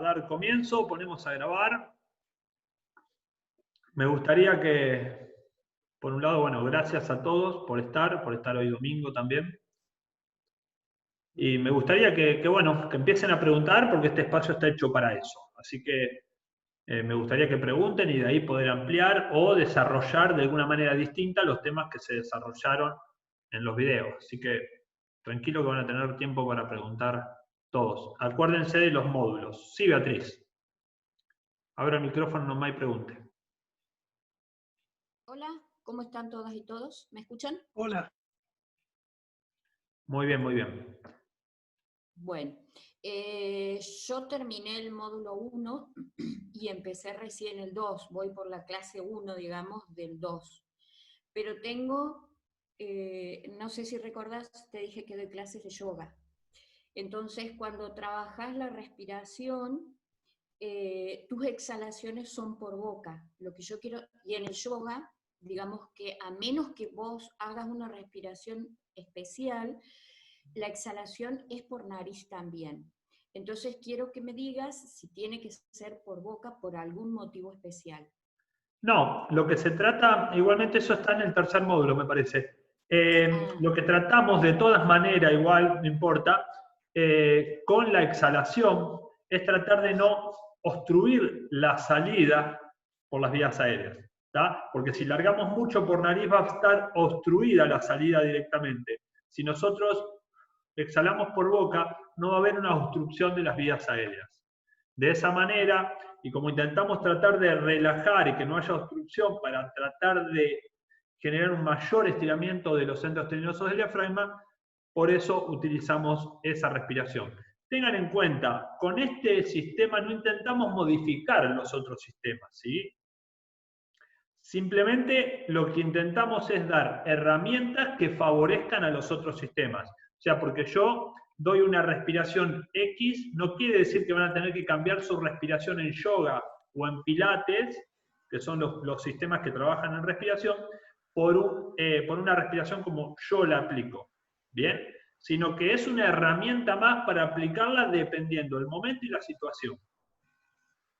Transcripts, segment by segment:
dar comienzo, ponemos a grabar. Me gustaría que, por un lado, bueno, gracias a todos por estar hoy domingo también. Y me gustaría bueno, que empiecen a preguntar porque este espacio está hecho para eso. Así que me gustaría que pregunten y de ahí poder ampliar o desarrollar de alguna manera distinta los temas que se desarrollaron en los videos. Así que tranquilo que van a tener tiempo para preguntar todos. Acuérdense de los módulos. Sí, Beatriz. Abra el micrófono, no me pregunte. Hola, ¿cómo están todas y todos? ¿Me escuchan? Hola. Muy bien, muy bien. Bueno, yo terminé el módulo 1 y empecé recién el 2. Voy por la clase 1, digamos, del 2. Pero tengo, no sé si recordás, te dije que doy clases de yoga. Entonces, cuando trabajas la respiración, tus exhalaciones son por boca. Lo que yo quiero, y en el yoga, digamos que a menos que vos hagas una respiración especial, la exhalación es por nariz también. Entonces quiero que me digas si tiene que ser por boca por algún motivo especial. No, lo que se trata, igualmente eso está en el tercer módulo, me parece. Lo que tratamos de todas maneras, igual, no importa, con la exhalación, es tratar de no obstruir la salida por las vías aéreas. ¿tá? Porque si largamos mucho por nariz va a estar obstruida la salida directamente. Si nosotros exhalamos por boca, no va a haber una obstrucción de las vías aéreas. De esa manera, y como intentamos tratar de relajar y que no haya obstrucción para tratar de generar un mayor estiramiento de los centros teninosos del diafragma, por eso utilizamos esa respiración. Tengan en cuenta, con este sistema no intentamos modificar los otros sistemas, ¿sí? Simplemente lo que intentamos es dar herramientas que favorezcan a los otros sistemas. O sea, porque yo doy una respiración X, no quiere decir que van a tener que cambiar su respiración en yoga o en pilates, que son los sistemas que trabajan en respiración, por una respiración como yo la aplico. ¿Bien? Sino que es una herramienta más para aplicarla dependiendo del momento y la situación.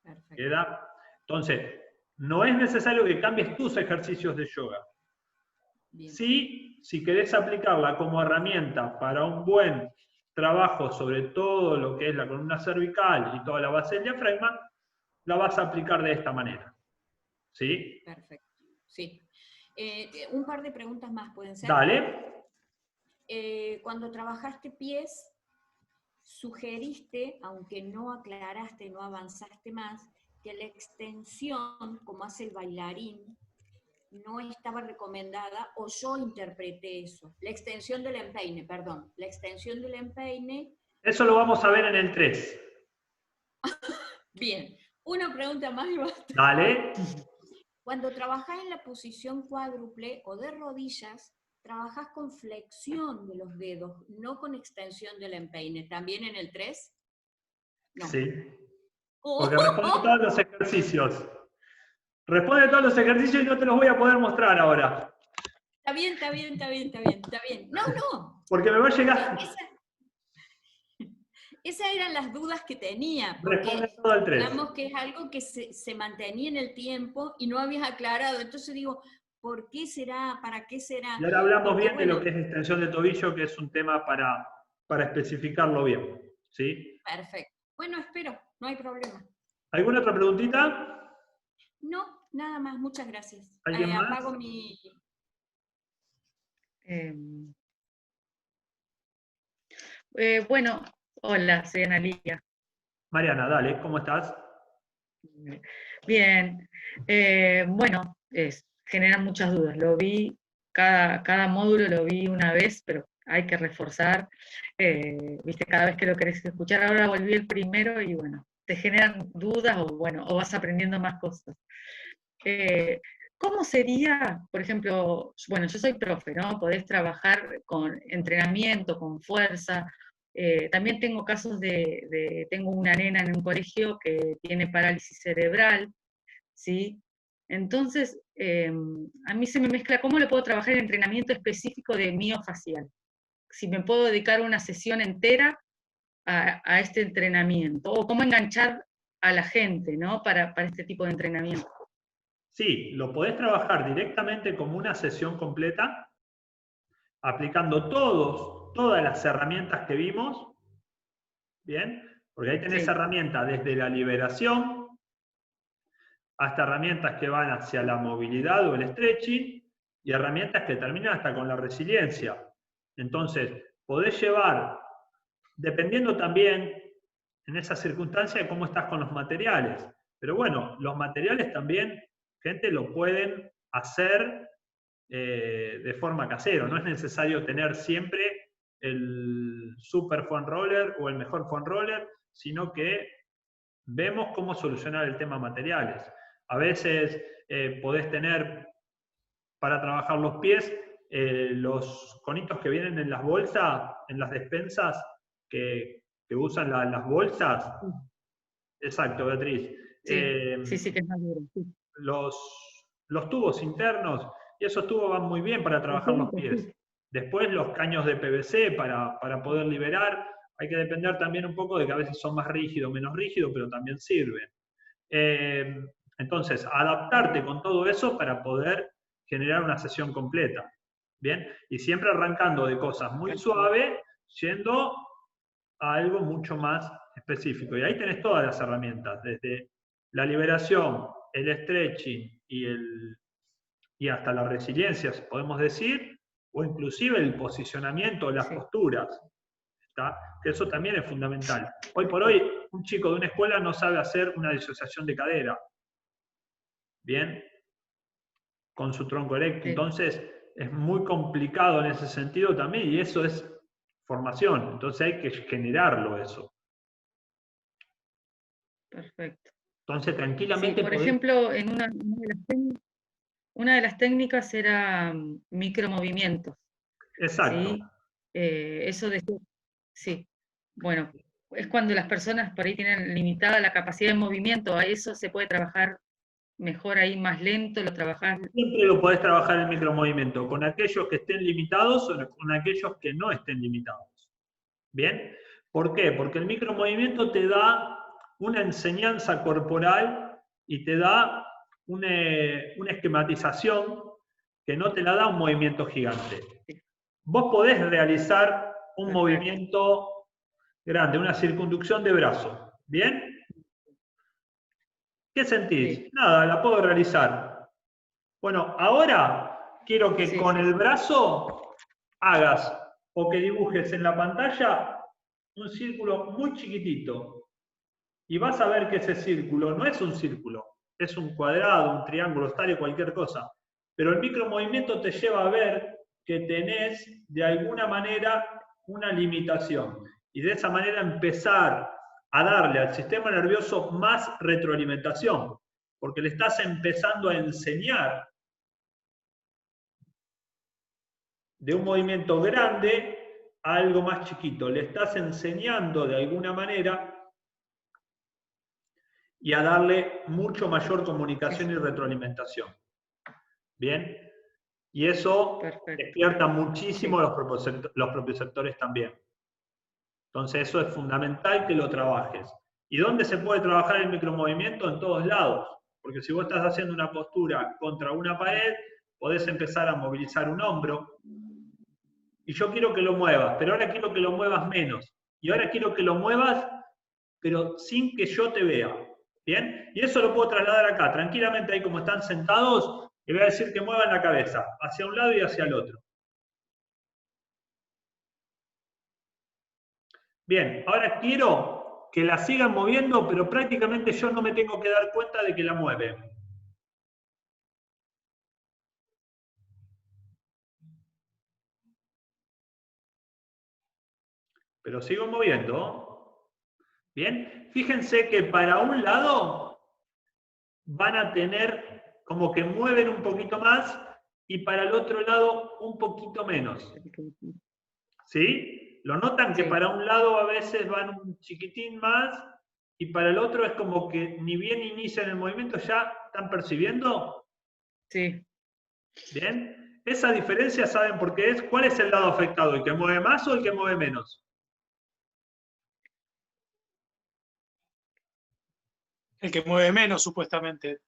Perfecto. ¿Queda? Entonces, no es necesario que cambies tus ejercicios de yoga. Bien. Sí, si querés aplicarla como herramienta para un buen trabajo sobre todo lo que es la columna cervical y toda la base del diafragma, la vas a aplicar de esta manera. ¿Sí? Perfecto. Sí. Un par de preguntas más pueden ser. Dale. Cuando trabajaste pies, sugeriste, aunque no aclaraste, no avanzaste más, que la extensión, como hace el bailarín, no estaba recomendada, o yo interpreté eso. La extensión del empeine, perdón. La extensión del empeine. Eso lo vamos a ver en el 3. Bien. Una pregunta más y basta. Dale. Cuando trabajás en la posición cuádruple o de rodillas, trabajás con flexión de los dedos, no con extensión del empeine. ¿También en el 3? No. Sí. Porque responde todos los ejercicios. Responde todos los ejercicios y no te los voy a poder mostrar ahora. Está bien. No. Porque me va a llegar. Esas eran las dudas que tenía, porque todo al 3. digamos que es algo que se mantenía en el tiempo y no habías aclarado. Entonces digo, ¿por qué será? ¿Para qué será? Y ahora hablamos porque, bien de lo que es extensión de tobillo, que es un tema para especificarlo bien. ¿Sí? Perfecto. Bueno, espero, no hay problema. ¿Alguna otra preguntita? No, nada más, muchas gracias. ¿Alguien más? Apago mi... Bueno, hola, soy Analia. Mariana, dale, ¿cómo estás? Bien. Bueno, generan muchas dudas. Lo vi, cada módulo lo vi una vez, pero hay que reforzar. Viste, cada vez que lo querés escuchar, ahora volví el primero y bueno, te generan dudas o vas aprendiendo más cosas. ¿Cómo sería, por ejemplo, bueno, yo soy profe, ¿no? Podés trabajar con entrenamiento, con fuerza. También tengo casos tengo una nena en un colegio que tiene parálisis cerebral, ¿sí? Entonces, a mí se me mezcla cómo le puedo trabajar el entrenamiento específico de miofacial. Si me puedo dedicar una sesión entera a este entrenamiento, o cómo enganchar a la gente, ¿no? Para este tipo de entrenamiento. Sí, lo podés trabajar directamente como una sesión completa, aplicando todas las herramientas que vimos, ¿bien? Porque ahí tenés herramientas desde la liberación hasta herramientas que van hacia la movilidad o el stretching y herramientas que terminan hasta con la resiliencia. Entonces, podés llevar, dependiendo también en esa circunstancia de cómo estás con los materiales. Pero bueno, los materiales también, gente, lo pueden hacer de forma casera. No es necesario tener siempre el super foam roller o el mejor foam roller, sino que vemos cómo solucionar el tema materiales. A veces podés tener, para trabajar los pies, los conitos que vienen en las bolsas, en las despensas que usan las bolsas. Exacto, Beatriz. Sí, que es más duro. Sí. Los tubos internos, y esos tubos van muy bien para trabajar los pies. Después los caños de PVC para poder liberar. Hay que depender también un poco de que a veces son más rígidos, menos rígidos, pero también sirven. Entonces, adaptarte con todo eso para poder generar una sesión completa. ¿Bien? Y siempre arrancando de cosas muy suaves, yendo a algo mucho más específico. Y ahí tenés todas las herramientas, desde la liberación, el stretching y hasta la resiliencia, podemos decir, o inclusive el posicionamiento, las posturas. ¿Está? Que eso también es fundamental. Hoy por hoy, un chico de una escuela no sabe hacer una disociación de cadera. ¿Bien? Con su tronco erecto. Entonces, es muy complicado en ese sentido también, y eso es formación. Entonces hay que generarlo eso. Perfecto. Entonces, tranquilamente... Sí, por ejemplo, en una de las técnicas era micromovimientos. Exacto. ¿Sí? Eso de... Sí. Bueno, es cuando las personas por ahí tienen limitada la capacidad de movimiento, a eso se puede trabajar mejor ahí, más lento, lo trabajás. Siempre lo podés trabajar en micromovimiento, con aquellos que estén limitados o con aquellos que no estén limitados. ¿Bien? ¿Por qué? Porque el micromovimiento te da una enseñanza corporal y te da una esquematización que no te la da un movimiento gigante. Vos podés realizar un movimiento grande, una circunducción de brazo. ¿Bien? ¿Qué sentís? Sí. Nada, la puedo realizar. Bueno, ahora quiero que con el brazo hagas o que dibujes en la pantalla un círculo muy chiquitito. Y vas a ver que ese círculo no es un círculo, es un cuadrado, un triángulo, estario, cualquier cosa. Pero el micromovimiento te lleva a ver que tenés de alguna manera una limitación. Y de esa manera empezar a darle al sistema nervioso más retroalimentación, porque le estás empezando a enseñar de un movimiento grande a algo más chiquito. Le estás enseñando de alguna manera y a darle mucho mayor comunicación y retroalimentación. ¿Bien? Y eso despierta muchísimo los propioceptores también. Entonces eso es fundamental que lo trabajes. ¿Y dónde se puede trabajar el micromovimiento? En todos lados. Porque si vos estás haciendo una postura contra una pared, podés empezar a movilizar un hombro. Y yo quiero que lo muevas, pero ahora quiero que lo muevas menos. Y ahora quiero que lo muevas, pero sin que yo te vea. ¿Bien? Y eso lo puedo trasladar acá. Tranquilamente ahí como están sentados, le voy a decir que muevan la cabeza, hacia un lado y hacia el otro. Bien, ahora quiero que la sigan moviendo, pero prácticamente yo no me tengo que dar cuenta de que la mueven. Pero sigo moviendo. Bien, fíjense que para un lado van a tener como que mueven un poquito más y para el otro lado un poquito menos. ¿Sí? ¿Lo notan que para un lado a veces van un chiquitín más y para el otro es como que ni bien inician el movimiento ya están percibiendo? Sí. ¿Bien? Esa diferencia, ¿saben por qué es? ¿Cuál es el lado afectado? ¿El que mueve más o el que mueve menos? El que mueve menos, supuestamente.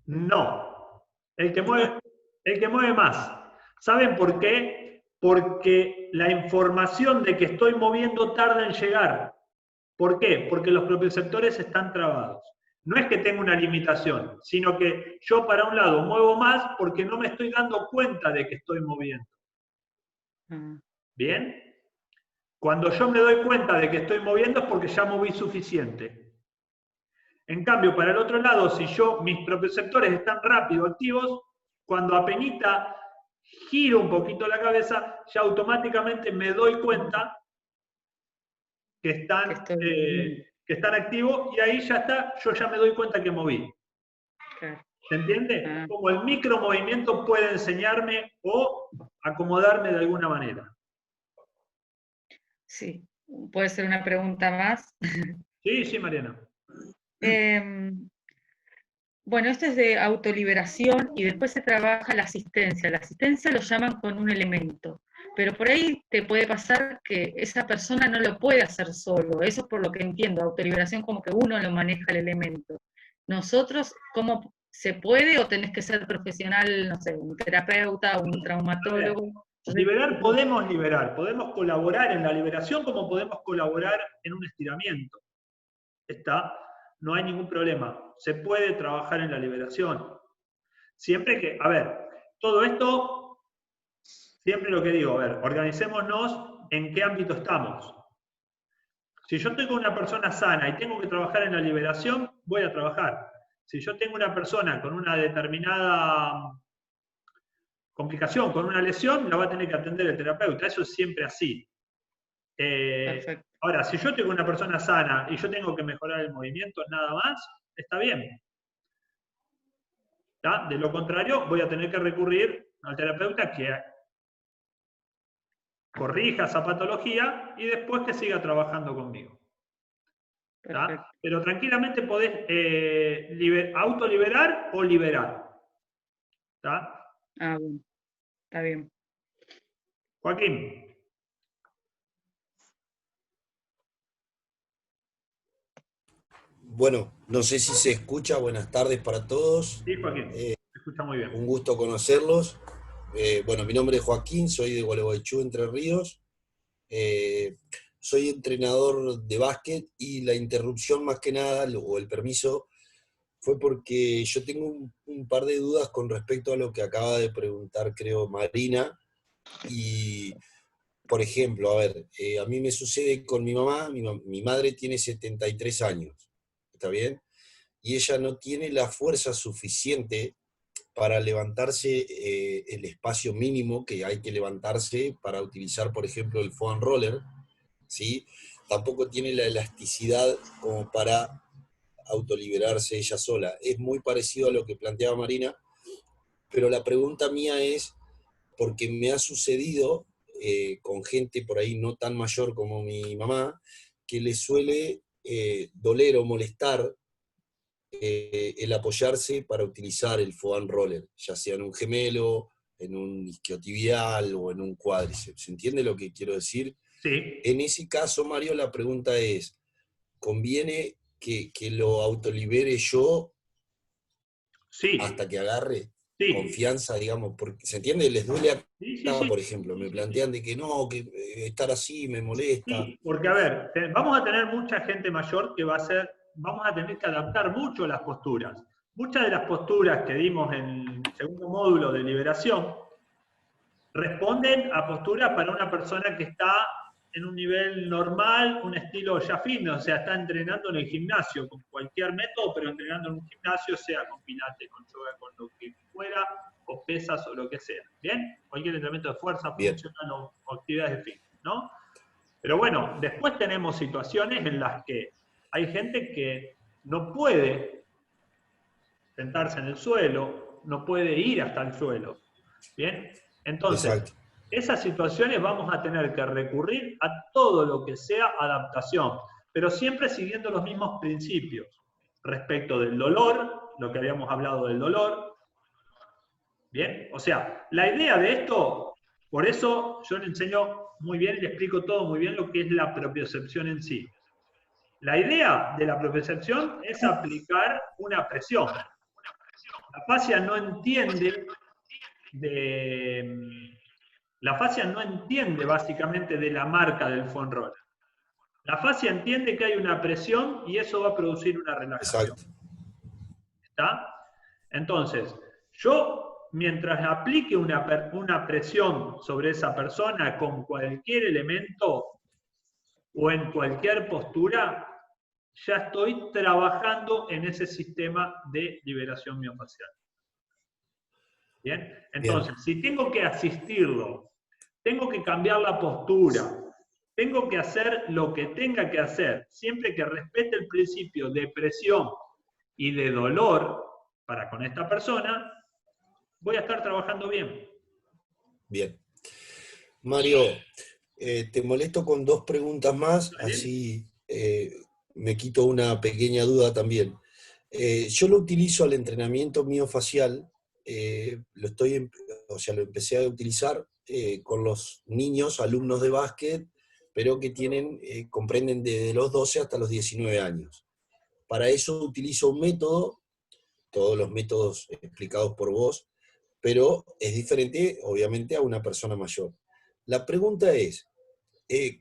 No, el que mueve más. ¿Saben por qué? Porque la información de que estoy moviendo tarda en llegar. ¿Por qué? Porque los propioceptores están trabados. No es que tenga una limitación, sino que yo para un lado muevo más porque no me estoy dando cuenta de que estoy moviendo. ¿Bien? Cuando yo me doy cuenta de que estoy moviendo es porque ya moví suficiente. En cambio, para el otro lado, si mis propioceptores están rápido activos, cuando apenita giro un poquito la cabeza, ya automáticamente me doy cuenta que están activos y ahí ya está, yo ya me doy cuenta que moví. ¿Se entiende? Como el micromovimiento puede enseñarme o acomodarme de alguna manera. Sí, puede ser una pregunta más. Sí, Mariana. Bueno, esto es de autoliberación y después se trabaja la asistencia. La asistencia lo llaman con un elemento, pero por ahí te puede pasar que esa persona no lo puede hacer solo. Eso es por lo que entiendo. Autoliberación como que uno lo maneja el elemento. Nosotros, ¿cómo se puede o tenés que ser profesional, no sé, un terapeuta, un traumatólogo? Podemos colaborar en la liberación como podemos colaborar en un estiramiento. No hay ningún problema. Se puede trabajar en la liberación. Siempre que, todo esto, siempre lo que digo, organicémonos en qué ámbito estamos. Si yo tengo una persona sana y tengo que trabajar en la liberación, voy a trabajar. Si yo tengo una persona con una determinada complicación, con una lesión, la va a tener que atender el terapeuta. Eso es siempre así. Ahora, si yo tengo una persona sana y yo tengo que mejorar el movimiento nada más, está bien. ¿Tá? De lo contrario, voy a tener que recurrir al terapeuta que corrija esa patología y después que siga trabajando conmigo. ¿Tá? Pero tranquilamente podés autoliberar o liberar. ¿Tá? Bueno, está bien. Joaquín. Bueno, no sé si se escucha. Buenas tardes para todos. Sí, Joaquín, se escucha muy bien. Un gusto conocerlos. Bueno, mi nombre es Joaquín, soy de Gualeguaychú, Entre Ríos. Soy entrenador de básquet y la interrupción más que nada, o el permiso, fue porque yo tengo un par de dudas con respecto a lo que acaba de preguntar, creo, Marina. Y, por ejemplo, a mí me sucede con mi mamá, mi madre tiene 73 años, ¿está bien? Y ella no tiene la fuerza suficiente para levantarse el espacio mínimo que hay que levantarse para utilizar, por ejemplo, el foam roller, ¿sí? Tampoco tiene la elasticidad como para autoliberarse ella sola. Es muy parecido a lo que planteaba Marina, pero la pregunta mía es, porque me ha sucedido con gente por ahí no tan mayor como mi mamá, que le suele doler o molestar el apoyarse para utilizar el foam roller, ya sea en un gemelo, en un isquiotibial o en un cuádriceps. ¿Se entiende lo que quiero decir? Sí. En ese caso, Mario, la pregunta es, ¿conviene que lo autolibere yo hasta que agarre confianza, digamos? Porque, ¿se entiende? Les duele acá, por ejemplo, me plantean de que no, que estar así me molesta. Sí, porque vamos a tener mucha gente mayor que vamos a tener que adaptar mucho las posturas. Muchas de las posturas que dimos en el segundo módulo de liberación responden a posturas para una persona que está en un nivel normal, un estilo ya fitness, o sea, está entrenando en el gimnasio con cualquier método, pero entrenando en un gimnasio, sea con pilates, con yoga, con lo que fuera, o pesas o lo que sea. ¿Bien? Cualquier entrenamiento de fuerza, funcional o actividades de fitness, ¿no? Pero bueno, después tenemos situaciones en las que hay gente que no puede sentarse en el suelo, no puede ir hasta el suelo. ¿Bien? Entonces, esas situaciones vamos a tener que recurrir a todo lo que sea adaptación, pero siempre siguiendo los mismos principios. Respecto del dolor, lo que habíamos hablado del dolor. ¿Bien? O sea, la idea de esto, por eso yo le enseño muy bien y le explico todo muy bien lo que es la propiocepción en sí. La idea de la propiocepción es aplicar una presión. La fascia no entiende básicamente de la marca del foam roller. La fascia entiende que hay una presión y eso va a producir una relajación. Exacto. ¿Está? Entonces, yo, mientras aplique una presión sobre esa persona con cualquier elemento o en cualquier postura, ya estoy trabajando en ese sistema de liberación miofacial. ¿Bien? Entonces, si tengo que asistirlo, tengo que cambiar la postura, tengo que hacer lo que tenga que hacer, siempre que respete el principio de presión y de dolor para con esta persona, voy a estar trabajando bien. Bien. Mario, te molesto con 2 preguntas más, así me quito una pequeña duda también. Yo lo utilizo al entrenamiento miofacial, lo empecé a utilizar con los niños, alumnos de básquet, pero que comprenden desde los 12 hasta los 19 años. Para eso utilizo un método, todos los métodos explicados por vos, pero es diferente, obviamente, a una persona mayor. La pregunta es,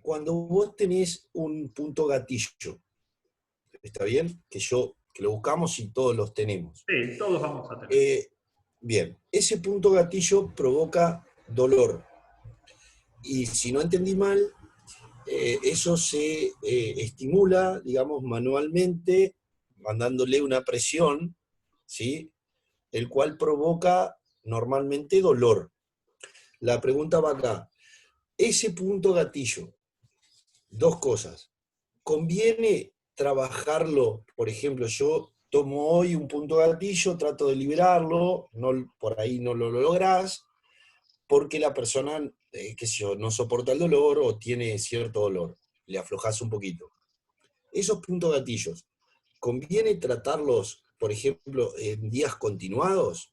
cuando vos tenés un punto gatillo, ¿está bien? Que lo buscamos y todos los tenemos. Sí, todos vamos a tener. Bien, ese punto gatillo provoca dolor. Y si no entendí mal, eso se estimula, digamos, manualmente, mandándole una presión, ¿sí? El cual provoca normalmente dolor. La pregunta va acá. Ese punto gatillo, 2 cosas. ¿Conviene trabajarlo? Por ejemplo, yo tomo hoy un punto gatillo, trato de liberarlo, por ahí no lo lográs, porque la persona, qué sé yo, no soporta el dolor o tiene cierto dolor. Le aflojás un poquito. Esos puntos gatillos, ¿conviene tratarlos, por ejemplo, en días continuados?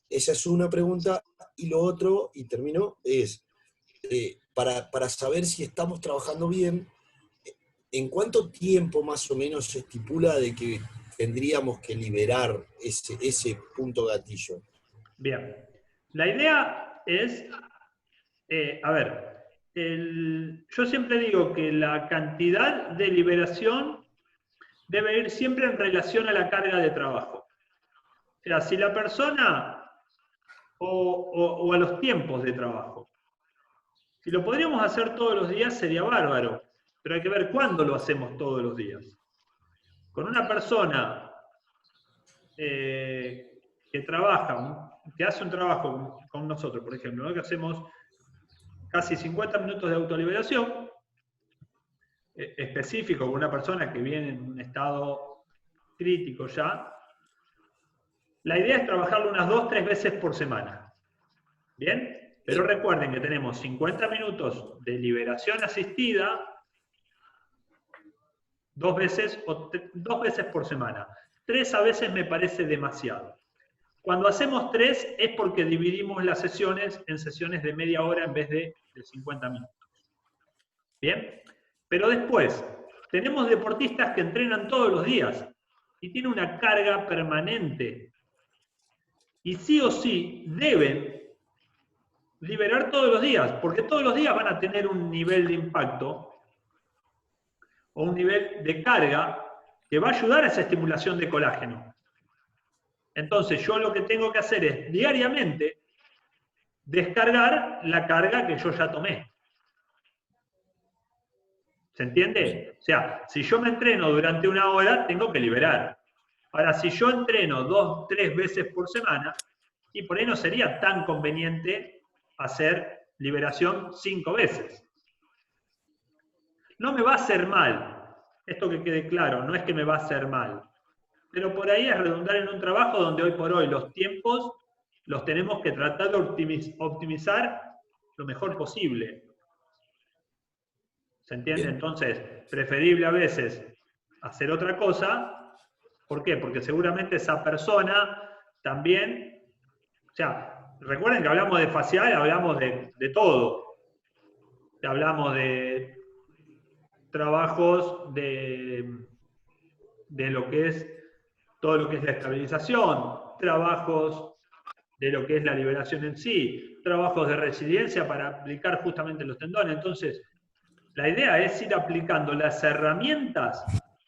Esa es una pregunta. Y lo otro, y termino, es para saber si estamos trabajando bien, ¿en cuánto tiempo más o menos se estipula de que tendríamos que liberar ese punto gatillo? Bien. La idea es, a ver, yo siempre digo que la cantidad de liberación debe ir siempre en relación a la carga de trabajo. O sea, si la persona o a los tiempos de trabajo. Si lo podríamos hacer todos los días sería bárbaro, pero hay que ver cuándo lo hacemos todos los días. Con una persona que trabaja, que hace un trabajo con nosotros, por ejemplo, ¿no? Que hacemos casi 50 minutos de autoliberación, específico con una persona que viene en un estado crítico ya, la idea es trabajarlo unas 2-3 veces por semana. ¿Bien? Pero recuerden que tenemos 50 minutos de liberación asistida 2 veces por semana. 3 a veces me parece demasiado. Cuando hacemos 3 es porque dividimos las sesiones en sesiones de media hora en vez de 50 minutos. ¿Bien? Pero después, tenemos deportistas que entrenan todos los días y tienen una carga permanente. Y sí o sí deben liberar todos los días, porque todos los días van a tener un nivel de impacto o un nivel de carga que va a ayudar a esa estimulación de colágeno. Entonces yo lo que tengo que hacer es diariamente descargar la carga que yo ya tomé. ¿Se entiende? O sea, si yo me entreno durante 1 hora, tengo que liberar. Ahora, si yo entreno 2-3 veces por semana, y por ahí no sería tan conveniente hacer liberación 5 veces. No me va a hacer mal, esto que quede claro, no es que me va a hacer mal, pero por ahí es redundar en un trabajo donde hoy por hoy los tiempos los tenemos que tratar de optimizar lo mejor posible. ¿Se entiende? Bien. Entonces, preferible a veces hacer otra cosa. ¿Por qué? Porque seguramente esa persona también, o sea, recuerden que hablamos de facial, hablamos de todo. Hablamos de trabajos de lo que es todo lo que es la estabilización, trabajos de lo que es la liberación en sí, trabajos de resiliencia para aplicar justamente los tendones. Entonces, la idea es ir aplicando las herramientas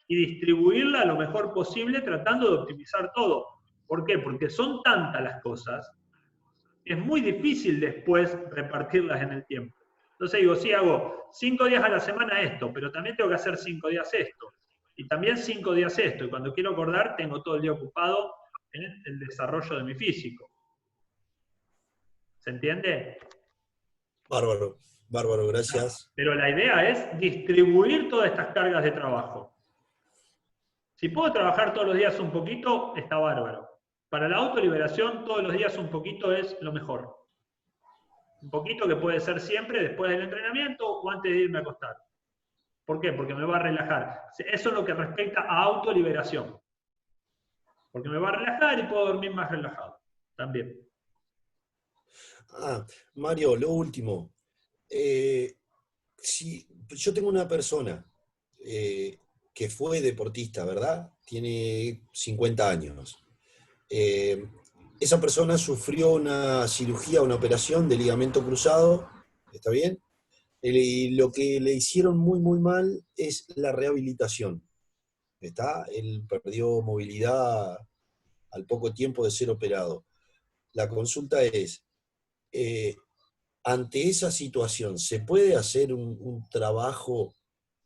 y distribuirla lo mejor posible tratando de optimizar todo. ¿Por qué? Porque son tantas las cosas, es muy difícil después repartirlas en el tiempo. Entonces digo, sí, hago 5 días a la semana esto, pero también tengo que hacer 5 días esto, y también 5 días esto, y cuando quiero acordar tengo todo el día ocupado en el desarrollo de mi físico. ¿Se entiende? Bárbaro, bárbaro, gracias. Pero la idea es distribuir todas estas cargas de trabajo. Si puedo trabajar todos los días un poquito, está bárbaro. Para la autoliberación, todos los días un poquito es lo mejor. Un poquito que puede ser siempre después del entrenamiento o antes de irme a acostar. ¿Por qué? Porque me va a relajar. Eso es lo que respecta a autoliberación. Porque me va a relajar y puedo dormir más relajado. También. Mario, lo último. Si yo tengo una persona que fue deportista, ¿verdad? Tiene 50 años. Esa persona sufrió una cirugía, una operación de ligamento cruzado, ¿está bien? Y lo que le hicieron muy, muy mal es la rehabilitación, ¿está? Él perdió movilidad al poco tiempo de ser operado. La consulta es, ante esa situación, ¿se puede hacer un trabajo,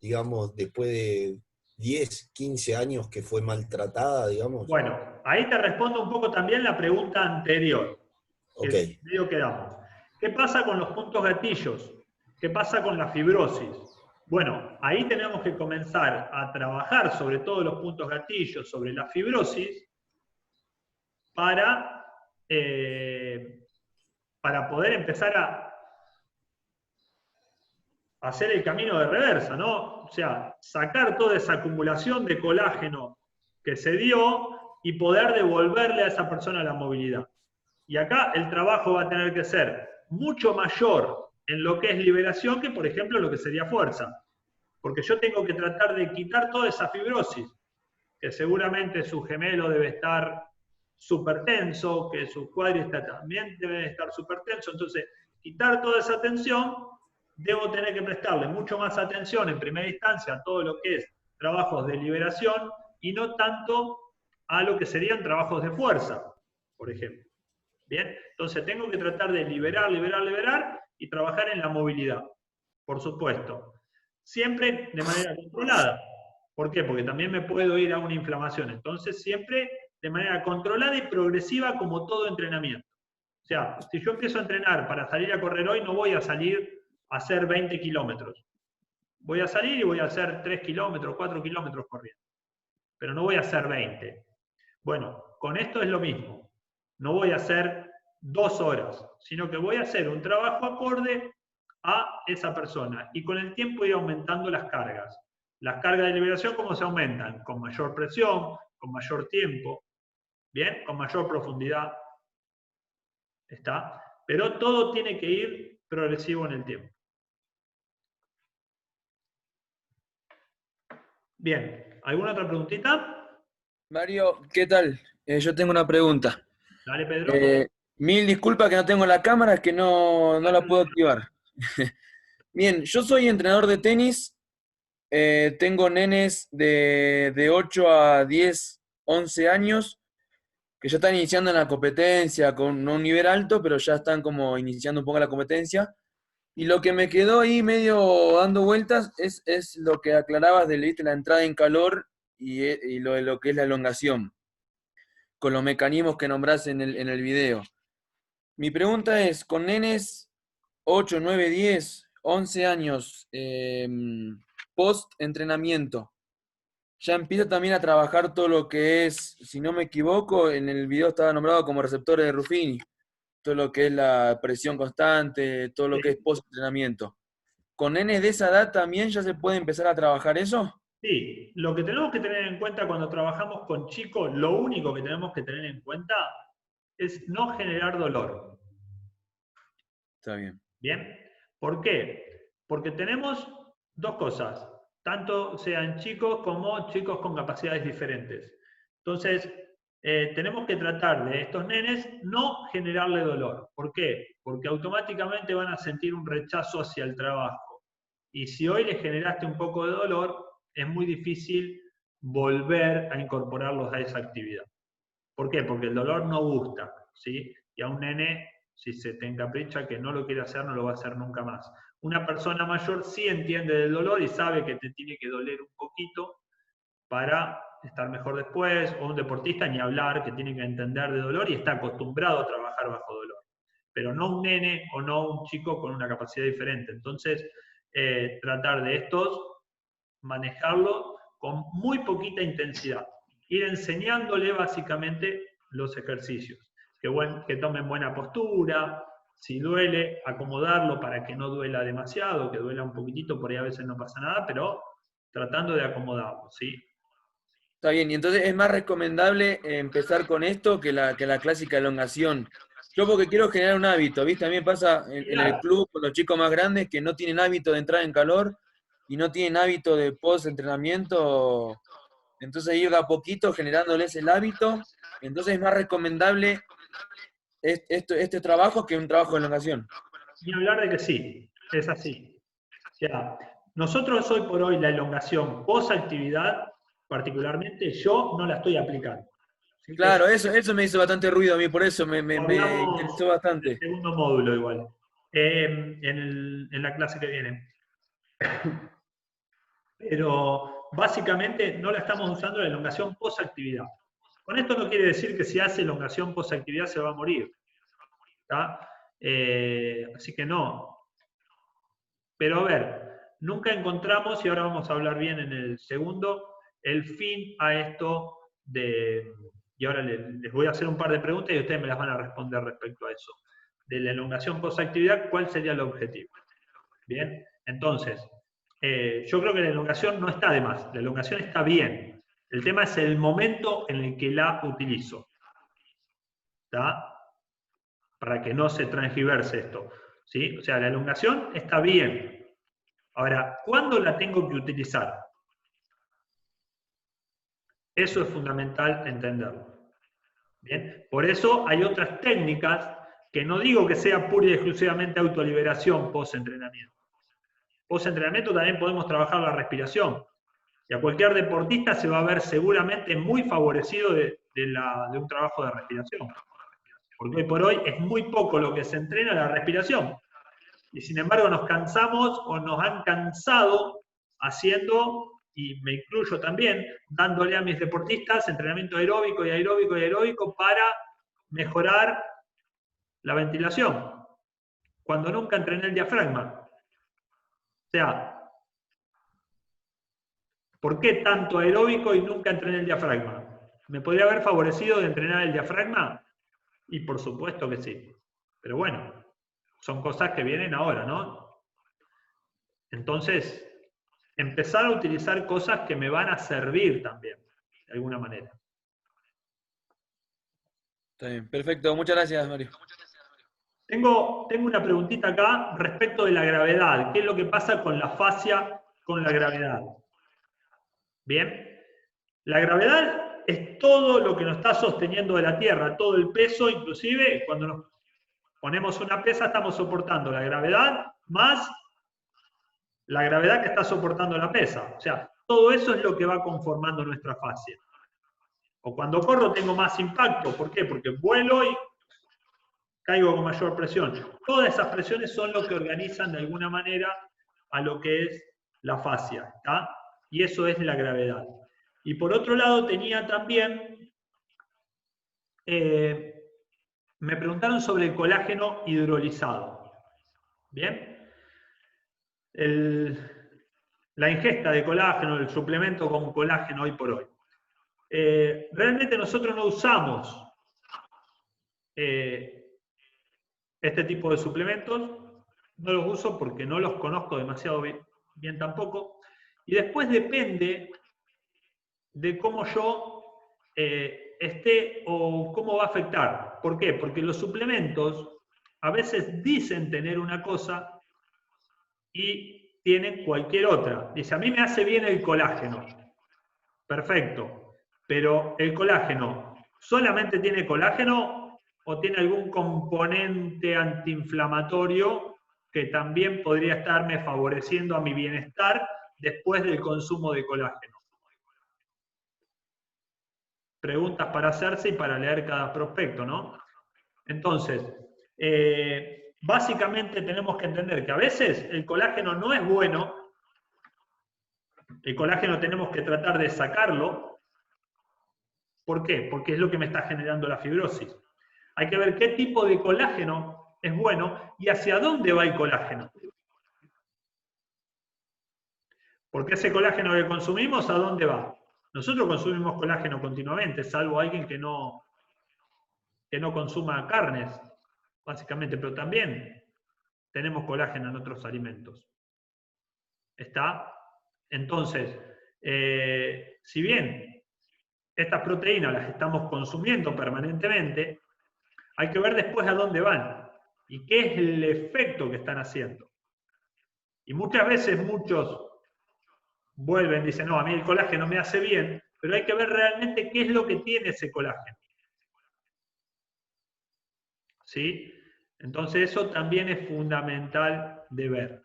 digamos, después de 10, 15 años que fue maltratada, digamos? Bueno, ahí te respondo un poco también la pregunta anterior. Ok. Medio quedamos. ¿Qué pasa con los puntos gatillos? ¿Qué pasa con la fibrosis? Bueno, ahí tenemos que comenzar a trabajar sobre todos los puntos gatillos, sobre la fibrosis, para poder empezar a hacer el camino de reversa, ¿no? O sea, sacar toda esa acumulación de colágeno que se dio y poder devolverle a esa persona la movilidad. Y acá el trabajo va a tener que ser mucho mayor en lo que es liberación que, por ejemplo, lo que sería fuerza. Porque yo tengo que tratar de quitar toda esa fibrosis, que seguramente su gemelo debe estar súper tenso, que su cuádriceps también debe estar súper tenso. Entonces, quitar toda esa tensión, debo tener que prestarle mucho más atención en primera instancia a todo lo que es trabajos de liberación y no tanto a lo que serían trabajos de fuerza, por ejemplo. ¿Bien? Entonces tengo que tratar de liberar y trabajar en la movilidad, por supuesto. Siempre de manera controlada. ¿Por qué? Porque también me puedo ir a una inflamación. Entonces siempre de manera controlada y progresiva como todo entrenamiento. O sea, si yo empiezo a entrenar para salir a correr hoy, no voy a salir a hacer 20 kilómetros. Voy a salir y voy a hacer 3 kilómetros, 4 kilómetros corriendo. Pero no voy a hacer 20. Bueno, con esto es lo mismo. No voy a hacer 2 horas, sino que voy a hacer un trabajo acorde a esa persona. Y con el tiempo ir aumentando las cargas. Las cargas de liberación, ¿cómo se aumentan? Con mayor presión, con mayor tiempo, ¿bien? Con mayor profundidad. ¿Está? Pero todo tiene que ir progresivo en el tiempo. Bien, ¿alguna otra preguntita? Mario, ¿qué tal? Yo tengo una pregunta. Dale, Pedro. Mil disculpas que no tengo la cámara, que no la puedo activar. Bien, yo soy entrenador de tenis, tengo nenes de 8 a 10, 11 años, que ya están iniciando en la competencia, con no un nivel alto, pero ya están como iniciando un poco la competencia. Y lo que me quedó ahí medio dando vueltas es lo que aclarabas de la entrada en calor y lo que es la elongación, con los mecanismos que nombrás en el video. Mi pregunta es, con nenes 8, 9, 10, 11 años post-entrenamiento, ya empieza también a trabajar todo lo que es, si no me equivoco, en el video estaba nombrado como receptores de Ruffini, todo lo que es la presión constante, todo lo que es post-entrenamiento. ¿Con nenes de esa edad también ya se puede empezar a trabajar eso? Sí, lo que tenemos que tener en cuenta cuando trabajamos con chicos, lo único que tenemos que tener en cuenta es no generar dolor. Está bien. ¿Bien? ¿Por qué? Porque tenemos dos cosas. tanto sean chicos como chicos con capacidades diferentes. Entonces, tenemos que tratar de estos nenes no generarle dolor. ¿Por qué? Porque automáticamente van a sentir un rechazo hacia el trabajo. Y si hoy les generaste un poco de dolor, es muy difícil volver a incorporarlos a esa actividad. ¿Por qué? Porque el dolor no gusta, ¿sí? Y a un nene, si se te encapricha que no lo quiere hacer, no lo va a hacer nunca más. Una persona mayor sí entiende del dolor y sabe que te tiene que doler un poquito para estar mejor después, o un deportista ni hablar, que tiene que entender de dolor y está acostumbrado a trabajar bajo dolor. Pero no un nene o no un chico con una capacidad diferente. Entonces, tratar de estos, manejarlo con muy poquita intensidad. Ir enseñándole básicamente los ejercicios. Que tomen buena postura, si duele, acomodarlo para que no duela demasiado, que duela un poquitito, por ahí a veces no pasa nada, pero tratando de acomodarlo, ¿sí? Está bien, y entonces es más recomendable empezar con esto que la clásica elongación. Yo porque quiero generar un hábito, ¿viste? A mí me pasa en el club con los chicos más grandes que no tienen hábito de entrar en calor y no tienen hábito de post-entrenamiento. Entonces ir de a poquito generándoles el hábito. Entonces es más recomendable este trabajo que un trabajo de elongación. Ni hablar de que sí, es así. O sea, nosotros hoy por hoy la elongación post-actividad, particularmente, yo no la estoy aplicando. ¿Sí? Claro, eso me hizo bastante ruido a mí, por eso me interesó bastante. El segundo módulo igual, en la clase que viene. Pero básicamente no la estamos usando la elongación post-actividad. Con esto no quiere decir que si hace elongación post-actividad se va a morir. Así que no. Pero a ver, nunca encontramos, y ahora vamos a hablar bien en el segundo, el fin a esto de... Y ahora les voy a hacer un par de preguntas y ustedes me las van a responder respecto a eso. De la elongación post-actividad, ¿cuál sería el objetivo? Bien, entonces, yo creo que la elongación no está de más, la elongación está bien. El tema es el momento en el que la utilizo. ¿Está? Para que no se transgiverse esto. ¿Sí? O sea, la elongación está bien. Ahora, ¿cuándo la tengo que utilizar? Eso es fundamental entenderlo. ¿Bien? Por eso hay otras técnicas que no digo que sea pura y exclusivamente autoliberación post-entrenamiento. Post-entrenamiento también podemos trabajar la respiración. Y a cualquier deportista se va a ver seguramente muy favorecido de un trabajo de respiración. Porque hoy por hoy es muy poco lo que se entrena la respiración. Y sin embargo nos cansamos o nos han cansado haciendo, y me incluyo también, dándole a mis deportistas entrenamiento aeróbico y aeróbico y aeróbico para mejorar la ventilación, cuando nunca entrené el diafragma. O sea, ¿por qué tanto aeróbico y nunca entrené el diafragma? ¿Me podría haber favorecido de entrenar el diafragma? Y por supuesto que sí. Pero bueno, son cosas que vienen ahora, ¿no? Entonces, empezar a utilizar cosas que me van a servir también, de alguna manera. Está bien, perfecto. Muchas gracias, Mario. Tengo una preguntita acá respecto de la gravedad. ¿Qué es lo que pasa con la fascia con la gravedad? Bien. La gravedad es todo lo que nos está sosteniendo de la Tierra, todo el peso, inclusive cuando nos ponemos una pesa estamos soportando la gravedad más la gravedad que está soportando la pesa. O sea, todo eso es lo que va conformando nuestra fascia. O cuando corro tengo más impacto. ¿Por qué? Porque vuelo y caigo con mayor presión. Todas esas presiones son lo que organizan de alguna manera a lo que es la fascia. ¿Tá? Y eso es la gravedad. Y por otro lado tenía también, me preguntaron sobre el colágeno hidrolizado. ¿Bien? La ingesta de colágeno, el suplemento con colágeno hoy por hoy. Realmente nosotros no usamos este tipo de suplementos, no los uso porque no los conozco demasiado bien tampoco, y después depende de cómo yo esté o cómo va a afectar. ¿Por qué? Porque los suplementos a veces dicen tener una cosa y tiene cualquier otra. Dice, a mí me hace bien el colágeno. Perfecto. Pero el colágeno, ¿solamente tiene colágeno o tiene algún componente antiinflamatorio que también podría estarme favoreciendo a mi bienestar después del consumo de colágeno? Preguntas para hacerse y para leer cada prospecto, ¿no? Entonces, básicamente tenemos que entender que a veces el colágeno no es bueno, el colágeno tenemos que tratar de sacarlo. ¿Por qué? Porque es lo que me está generando la fibrosis. Hay que ver qué tipo de colágeno es bueno y hacia dónde va el colágeno. Porque ese colágeno que consumimos, ¿a dónde va? Nosotros consumimos colágeno continuamente, salvo alguien que no consuma carnes, básicamente, pero también tenemos colágeno en otros alimentos. ¿Está? Entonces, si bien estas proteínas las estamos consumiendo permanentemente, hay que ver después a dónde van y qué es el efecto que están haciendo. Y muchas veces muchos vuelven y dicen, no, a mí el colágeno me hace bien, pero hay que ver realmente qué es lo que tiene ese colágeno. ¿Sí? Entonces eso también es fundamental de ver.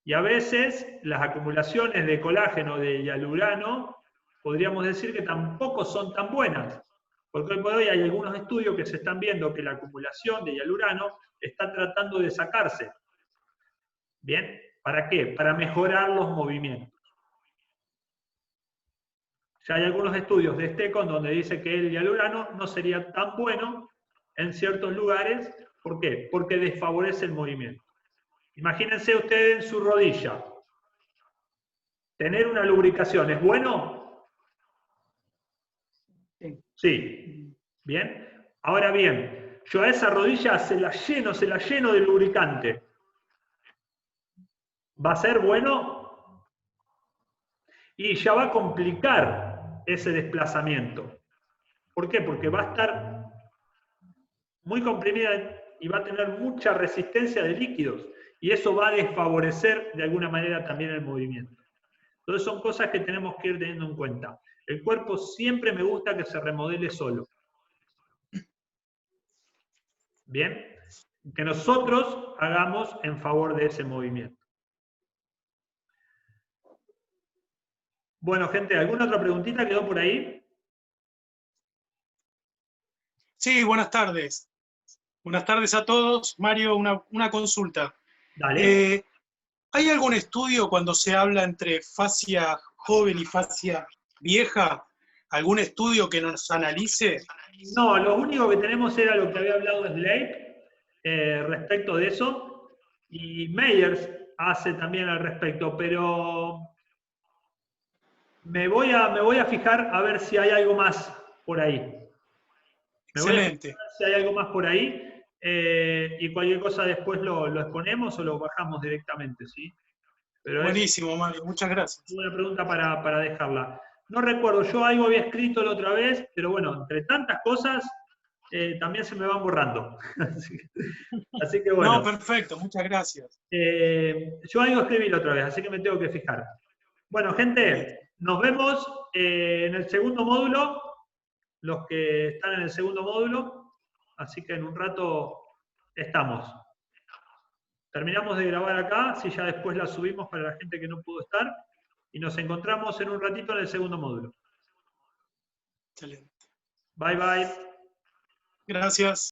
Y a veces las acumulaciones de colágeno de hialurano podríamos decir que tampoco son tan buenas, porque hoy por hoy hay algunos estudios que se están viendo que la acumulación de hialurano está tratando de sacarse. ¿Bien? ¿Para qué? Para mejorar los movimientos. Ya hay algunos estudios de STECON donde dice que el hialurano no sería tan bueno en ciertos lugares. ¿Por qué? Porque desfavorece el movimiento. Imagínense ustedes en su rodilla. ¿Tener una lubricación es bueno? Sí. ¿Bien? Ahora bien, yo a esa rodilla se la lleno de lubricante. ¿Va a ser bueno? Y ya va a complicar ese desplazamiento. ¿Por qué? Porque va a estar muy comprimida y va a tener mucha resistencia de líquidos. Y eso va a desfavorecer de alguna manera también el movimiento. Entonces son cosas que tenemos que ir teniendo en cuenta. El cuerpo siempre me gusta que se remodele solo. ¿Bien? Que nosotros hagamos en favor de ese movimiento. Bueno, gente, ¿alguna otra preguntita quedó por ahí? Sí, buenas tardes. Buenas tardes a todos. Mario, una consulta. Dale. ¿Hay algún estudio cuando se habla entre fascia joven y fascia vieja? ¿Algún estudio que nos analice? No, lo único que tenemos era lo que había hablado Slade respecto de eso, y Meyers hace también al respecto, pero me voy a fijar a ver si hay algo más por ahí. Excelente. Si hay algo más por ahí, y cualquier cosa después lo exponemos o lo bajamos directamente, ¿sí? Pero buenísimo, Mario, muchas gracias. Es una pregunta para dejarla. No recuerdo, yo algo había escrito la otra vez, pero bueno, entre tantas cosas, también se me van borrando. así que bueno. No, perfecto, muchas gracias. Yo algo escribí la otra vez, así que me tengo que fijar. Bueno, gente, nos vemos en el segundo módulo, los que están en el segundo módulo, así que en un rato estamos. Terminamos de grabar acá, si ya después la subimos para la gente que no pudo estar, y nos encontramos en un ratito en el segundo módulo. Excelente. Bye, bye. Gracias.